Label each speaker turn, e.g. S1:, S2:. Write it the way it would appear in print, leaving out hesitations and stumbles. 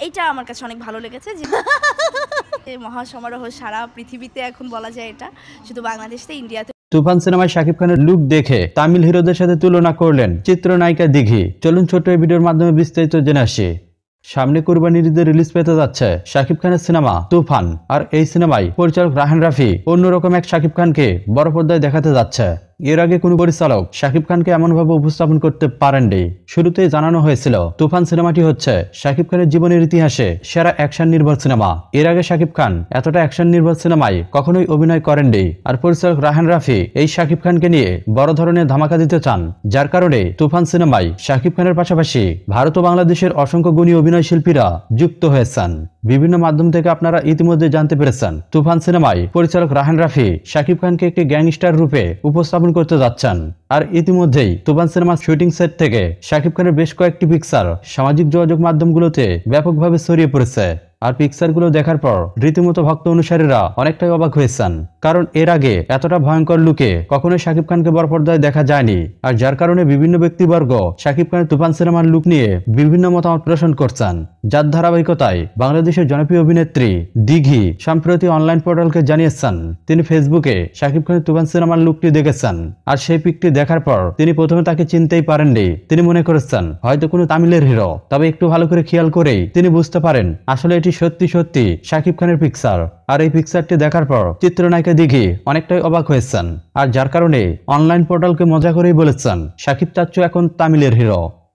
S1: এইটা আমার কাছে অনেক ভালো লেগেছে যে মহাসমারোহ সারা পৃথিবীতে এখন বলা যায়, এটা শুধু বাংলাদেশে, ইন্ডিয়াতে।
S2: তুফান সিনেমায় শাকিব খানের লুক দেখে তামিল হিরোদের সাথে তুলনা করলেন চিত্রনায়িকা দিঘি। চলুন ছোট্ট এই ভিডিওর মাধ্যমে বিস্তারিত জেনে আসি। সামনে কুরবানির ঈদে রিলিজ পেতে যাচ্ছে শাকিব খানের সিনেমা তুফান। আর এই সিনেমায় পরিচালক রায়হান রাফি অন্যরকম এক শাকিব খানকে বড় পর্দায় দেখাতে যাচ্ছে। এর আগে কোনো পরিচালক শাকিব খানকে এমনভাবে উপস্থাপন করতে পারেননি। শুরুতেই জানানো হয়েছিল তুফান সিনেমাটি হচ্ছে শাকিব খানের জীবনের ইতিহাসে সেরা অ্যাকশন নির্ভর সিনেমা। এর আগে শাকিব খান এতটা অ্যাকশন নির্ভর সিনেমায় কখনোই অভিনয় করেননি। আর পরিচালক রায়হান রাফি এই শাকিব খানকে নিয়ে বড় ধরনের ধামাকা দিতে চান, যার কারণে তুফান সিনেমায় শাকিব খানের পাশাপাশি ভারত ও বাংলাদেশের অসংখ্য গুণী অভিনয় শিল্পীরা যুক্ত হয়েছেন। বিভিন্ন মাধ্যম থেকে আপনারা ইতিমধ্যে জানতে পেরেছেন তুফান সিনেমায় পরিচালক রায়হান রাফি শাকিব খানকে একটি গ্যাংস্টার রূপে উপস্থাপন করতে যাচ্ছেন। আর ইতিমধ্যেই তুফান সিনেমার শুটিং সেট থেকে শাকিব খানের বেশ কয়েকটি পিকচার সামাজিক যোগাযোগ মাধ্যমগুলোতে ব্যাপকভাবে ছড়িয়ে পড়েছে। আর পিকচারগুলো দেখার পর রীতিমতো ভক্ত অনুসারীরা অনেকটাই অবাক হয়েছেন, কারণ এর আগে এতটা ভয়ঙ্কর লুকে কখনোই শাকিব খানকে বড় পর্দায় দেখা যায়নি। আর যার কারণে বিভিন্ন ব্যক্তিবর্গ শাকিব খানের তুফান সিনেমার লুক নিয়ে বিভিন্ন মতামত পোষণ করছেন, যার ধারাবাহিকতায় বাংলাদেশের জনপ্রিয় অভিনেত্রী দিঘি সম্প্রতি অনলাইন পোর্টালকে জানিয়েছেন তিনি ফেসবুকে শাকিব খানের তুফান সিনেমার লুকটি দেখেছেন। আর সেই পিকটি দেখার পর তিনি প্রথমে তাকে চিনতেই পারেননি। তিনি মনে করেছেন হয়তো কোনো তামিলের হিরো, তবে একটু ভালো করে খেয়াল করেই তিনি বুঝতে পারেন আসলে এটি সত্যি সত্যি শাকিব খানের পিকচার। আর এই পিকচারটি দেখার পর চিত্রনায়িকা দিঘি অনেকটাই অবাক হয়েছেন। আর যার কারণে অনলাইন পোর্টালকে মজা করেই বলেছেন শাকিব চাচ্চু এখন তামিলের হিরো।